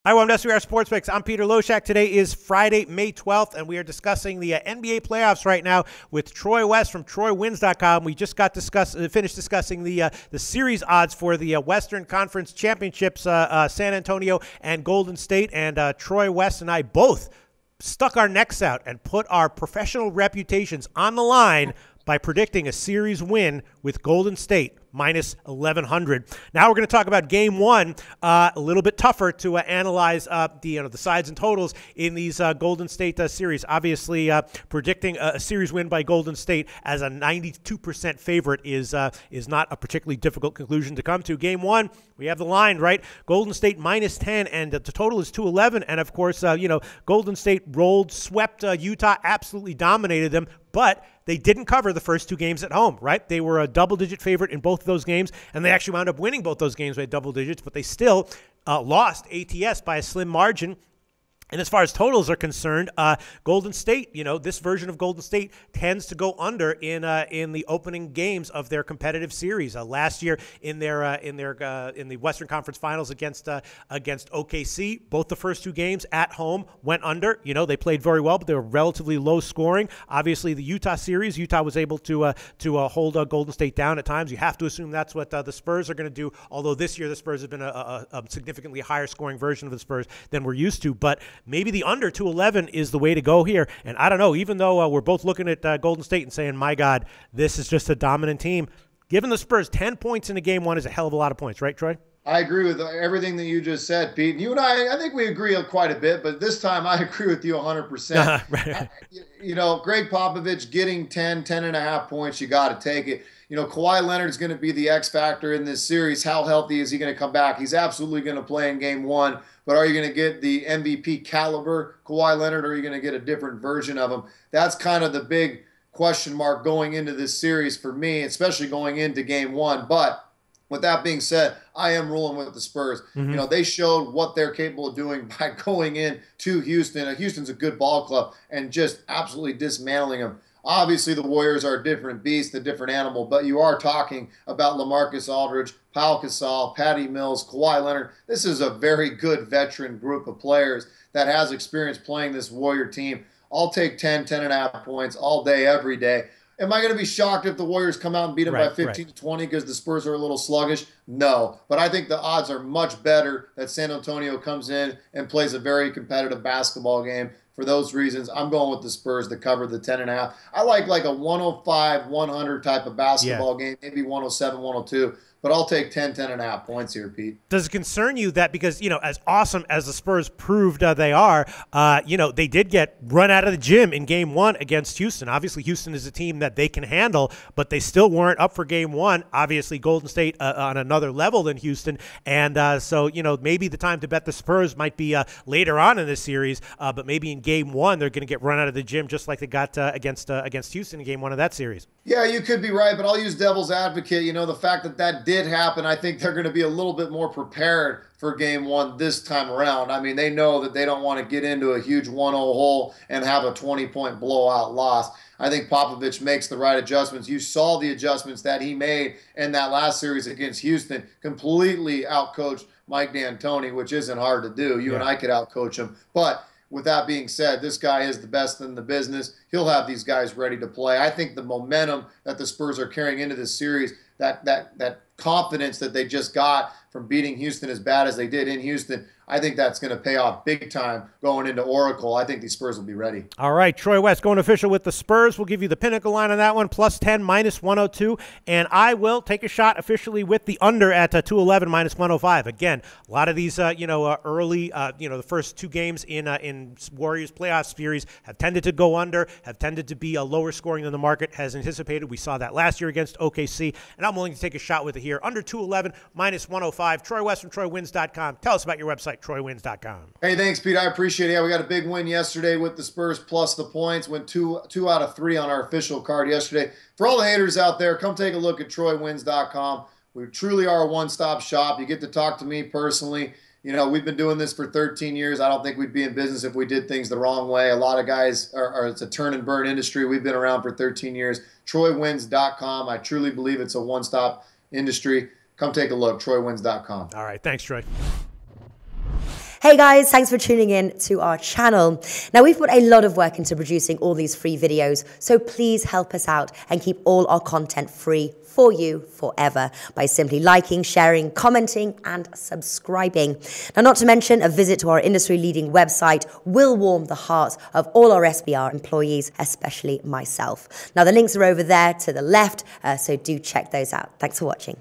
Hi, welcome to SWR Sports Picks. I'm Peter Loshak. Today is Friday, May 12th, and we are discussing the NBA playoffs right now with Troy West from TroyWins.com. We just finished discussing the series odds for the Western Conference Championships, San Antonio and Golden State, and Troy West and I both stuck our necks out and put our professional reputations on the line by predicting a series win with Golden State minus 1,100. Now we're going to talk about Game 1. A little bit tougher to analyze the sides and totals in these Golden State series. Obviously, predicting a series win by Golden State as a 92% favorite is not a particularly difficult conclusion to come to. Game 1, we have the line, right? Golden State minus 10, and the total is 211. And, of course, Golden State swept Utah, absolutely dominated them, but they didn't cover the first two games at home, right? They were a double-digit favorite in both of those games, and they actually wound up winning both those games by double digits, but they still lost ATS by a slim margin. And as far as totals are concerned, Golden State, this version of Golden State tends to go under in the opening games of their competitive series. Last year in the Western Conference Finals against OKC, both the first two games at home went under. They played very well, but they were relatively low scoring. Obviously, the Utah series, Utah was able to hold Golden State down at times. You have to assume that's what the Spurs are going to do. Although this year the Spurs have been a significantly higher scoring version of the Spurs than we're used to, but maybe the under 211 is the way to go here. And I don't know, even though we're both looking at Golden State and saying, my God, this is just a dominant team, giving the Spurs 10 points in a Game 1 is a hell of a lot of points, right, Troy? I agree with everything that you just said, Pete. You and I think we agree quite a bit, but this time I agree with you 100%. Right. Greg Popovich getting 10 and a half points, you got to take it. Kawhi Leonard is going to be the X factor in this series. How healthy is he going to come back? He's absolutely going to play in Game 1, but are you going to get the MVP caliber Kawhi Leonard, or are you going to get a different version of him? That's kind of the big question mark going into this series for me, especially going into Game 1. But with that being said, I am rolling with the Spurs. Mm-hmm. They showed what they're capable of doing by going in to Houston. Houston's a good ball club, and just absolutely dismantling them. Obviously, the Warriors are a different beast, a different animal, but you are talking about LaMarcus Aldridge, Pau Gasol, Patty Mills, Kawhi Leonard. This is a very good veteran group of players that has experience playing this Warrior team. I'll take 10 and a half points all day, every day. Am I going to be shocked if the Warriors come out and beat them by 15 to 20 because the Spurs are a little sluggish? No. But I think the odds are much better that San Antonio comes in and plays a very competitive basketball game. For those reasons, I'm going with the Spurs to cover the 10 and a half. I like a 105-100 type of basketball game, maybe 107-102. But I'll take 10 and a half points here, Pete. Does it concern you that because, as awesome as the Spurs proved they are, they did get run out of the gym in Game 1 against Houston. Obviously, Houston is a team that they can handle, but they still weren't up for Game 1. Obviously, Golden State on another level than Houston. And so, maybe the time to bet the Spurs might be later on in this series, but maybe in Game 1 they're going to get run out of the gym just like they got against Houston in Game 1 of that series. Yeah, you could be right, but I'll use devil's advocate. The fact that did happen, I think they're going to be a little bit more prepared for Game 1 this time around. I mean, they know that they don't want to get into a huge 1-0 hole and have a 20-point blowout loss. I think Popovich makes the right adjustments. You saw the adjustments that he made in that last series against Houston, completely outcoached Mike D'Antoni, which isn't hard to do. You and I could outcoach him. But with that being said, this guy is the best in the business. He'll have these guys ready to play. I think the momentum that the Spurs are carrying into this series, that confidence that they just got from beating Houston as bad as they did in Houston, I think that's going to pay off big time going into Oracle. I think these Spurs will be ready. All right, Troy West going official with the Spurs. We'll give you the pinnacle line on that one, plus 10, minus 102. And I will take a shot officially with the under at 211, minus 105. Again, a lot of these, early, the first two games in Warriors playoff series have tended to go under, have tended to be a lower scoring than the market has anticipated. We saw that last year against OKC, and I'm willing to take a shot with it here. Under 211, minus 105. Troy West from TroyWins.com. Tell us about your website, TroyWins.com. Hey, thanks, Pete. I appreciate it. Yeah, we got a big win yesterday with the Spurs plus the points. Went two out of 3 on our official card yesterday. For all the haters out there, come take a look at TroyWins.com. We truly are a one-stop shop. You get to talk to me personally. We've been doing this for 13 years. I don't think we'd be in business if we did things the wrong way. A lot of guys it's a turn and burn industry. We've been around for 13 years. TroyWins.com. I truly believe it's a one-stop industry. Come take a look, TroyWins.com. All right. Thanks, Troy. Hey guys, thanks for tuning in to our channel. Now we've put a lot of work into producing all these free videos, so please help us out and keep all our content free for you forever by simply liking, sharing, commenting and subscribing. Now not to mention a visit to our industry leading website will warm the hearts of all our SBR employees, especially myself. Now the links are over there to the left, so do check those out. Thanks for watching.